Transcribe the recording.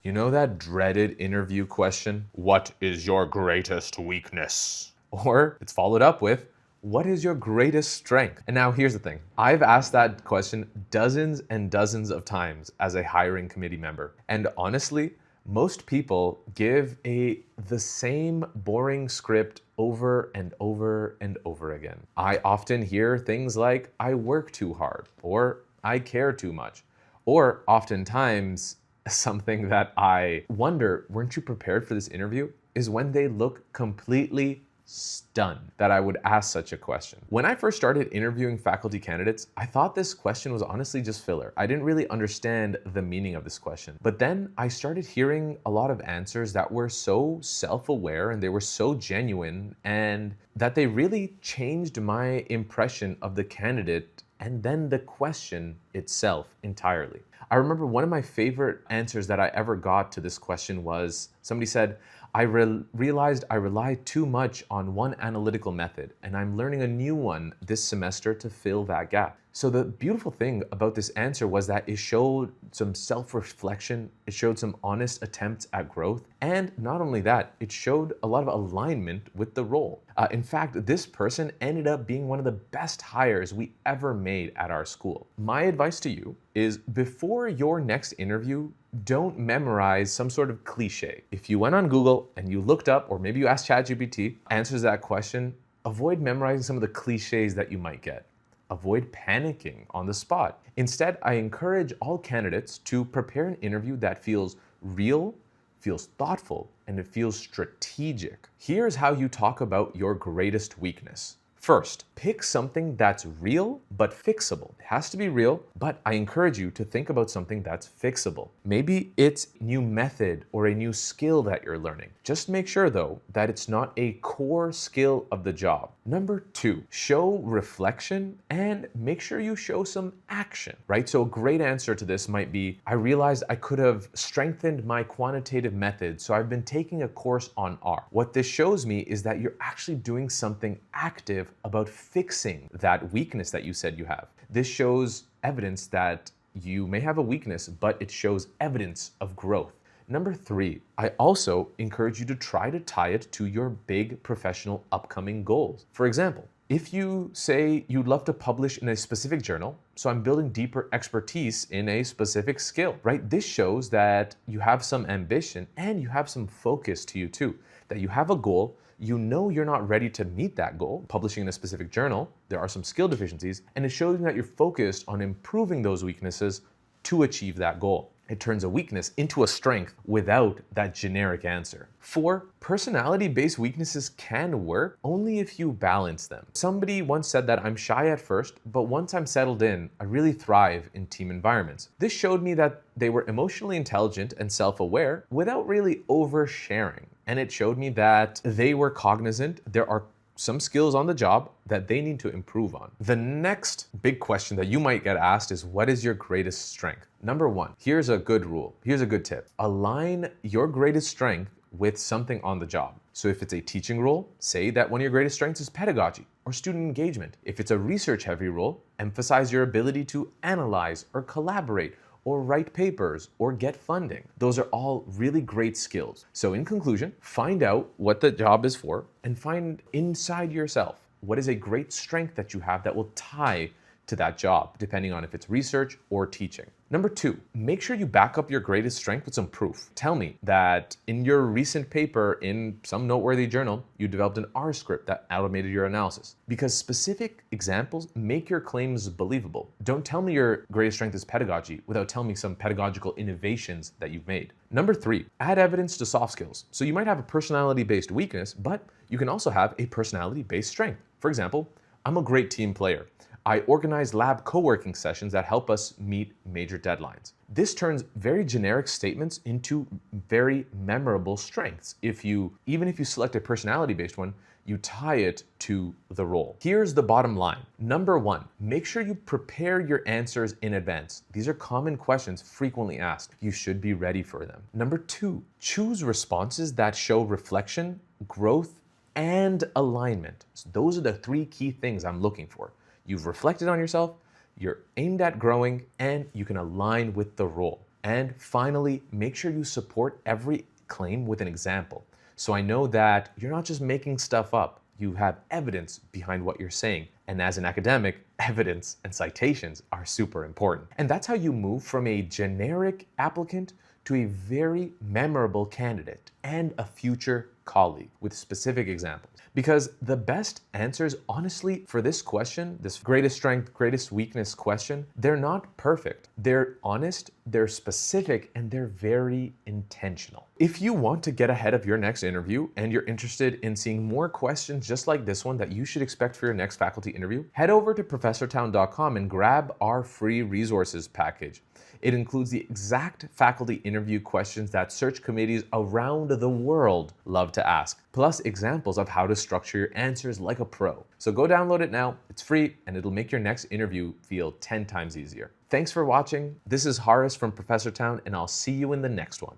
You know that dreaded interview question? What is your greatest weakness? Or it's followed up with, what is your greatest strength? And now here's the thing. I've asked that question dozens and dozens of times as a hiring committee member. And honestly, most people give the same boring script over and over and over again. I often hear things like, I work too hard, or I care too much, or oftentimes something that I wonder, weren't you prepared for this interview? Is when they look completely stunned that I would ask such a question. When I first started interviewing faculty candidates, I thought this question was honestly just filler. I didn't really understand the meaning of this question. But then I started hearing a lot of answers that were so self-aware and they were so genuine, and that they really changed my impression of the candidate and then the question itself entirely. I remember one of my favorite answers that I ever got to this question was, somebody said, I realized I relied too much on one analytical method, and I'm learning a new one this semester to fill that gap. So the beautiful thing about this answer was that it showed some self-reflection, it showed some honest attempts at growth, and not only that, it showed a lot of alignment with the role. In fact, this person ended up being one of the best hires we ever made at our school. My advice to you is, before your next interview, don't memorize some sort of cliche. If you went on Google and you looked up, or maybe you asked ChatGPT answers that question, avoid memorizing some of the cliches that you might get. Avoid panicking on the spot. Instead, I encourage all candidates to prepare an interview that feels real, feels thoughtful, and it feels strategic. Here's how you talk about your greatest weakness. First, pick something that's real but fixable. It has to be real, but I encourage you to think about something that's fixable. Maybe it's a new method or a new skill that you're learning. Just make sure though that it's not a core skill of the job. Number two, show reflection and make sure you show some action, right? So a great answer to this might be, I realized I could have strengthened my quantitative method, so I've been taking a course on R. What this shows me is that you're actually doing something active about fixing that weakness that you said you have. This shows evidence that you may have a weakness, but it shows evidence of growth. Number three, I also encourage you to try to tie it to your big professional upcoming goals. For example, if you say you'd love to publish in a specific journal, so I'm building deeper expertise in a specific skill, right? This shows that you have some ambition and you have some focus to you too, that you have a goal. You know you're not ready to meet that goal, publishing in a specific journal, there are some skill deficiencies, and it shows that you're focused on improving those weaknesses to achieve that goal. It turns a weakness into a strength without that generic answer. 4, personality-based weaknesses can work only if you balance them. Somebody once said that I'm shy at first, but once I'm settled in, I really thrive in team environments. This showed me that they were emotionally intelligent and self-aware without really oversharing. And it showed me that they were cognizant. There are some skills on the job that they need to improve on. The next big question that you might get asked is, what is your greatest strength? Number 1, here's a good rule. Here's a good tip. Align your greatest strength with something on the job. So if it's a teaching role, say that one of your greatest strengths is pedagogy or student engagement. If it's a research-heavy role, emphasize your ability to analyze or collaborate or write papers, or get funding. Those are all really great skills. So in conclusion, find out what the job is for and find inside yourself what is a great strength that you have that will tie to that job, depending on if it's research or teaching. Number 2, make sure you back up your greatest strength with some proof. Tell me that in your recent paper in some noteworthy journal, you developed an R script that automated your analysis. Because specific examples make your claims believable. Don't tell me your greatest strength is pedagogy without telling me some pedagogical innovations that you've made. Number 3, add evidence to soft skills. So you might have a personality-based weakness, but you can also have a personality-based strength. For example, I'm a great team player. I organize lab co-working sessions that help us meet major deadlines. This turns very generic statements into very memorable strengths. Even if you select a personality-based one, you tie it to the role. Here's the bottom line. Number 1, make sure you prepare your answers in advance. These are common questions frequently asked. You should be ready for them. Number 2, choose responses that show reflection, growth, and alignment. So those are the 3 key things I'm looking for. You've reflected on yourself, you're aimed at growing, and you can align with the role. And finally, make sure you support every claim with an example. So I know that you're not just making stuff up, you have evidence behind what you're saying. And as an academic, evidence and citations are super important. And that's how you move from a generic applicant to a very memorable candidate and a future colleague with specific examples. Because the best answers, honestly, for this question, this greatest strength, greatest weakness question, they're not perfect. They're honest, they're specific, and they're very intentional. If you want to get ahead of your next interview and you're interested in seeing more questions just like this one that you should expect for your next faculty interview, head over to professortown.com and grab our free resources package. It includes the exact faculty interview questions that search committees around the world love to ask, plus examples of how to structure your answers like a pro. So go download it now, it's free, and it'll make your next interview feel 10 times easier. Thanks for watching. This is Horace from Professor Town, and I'll see you in the next one.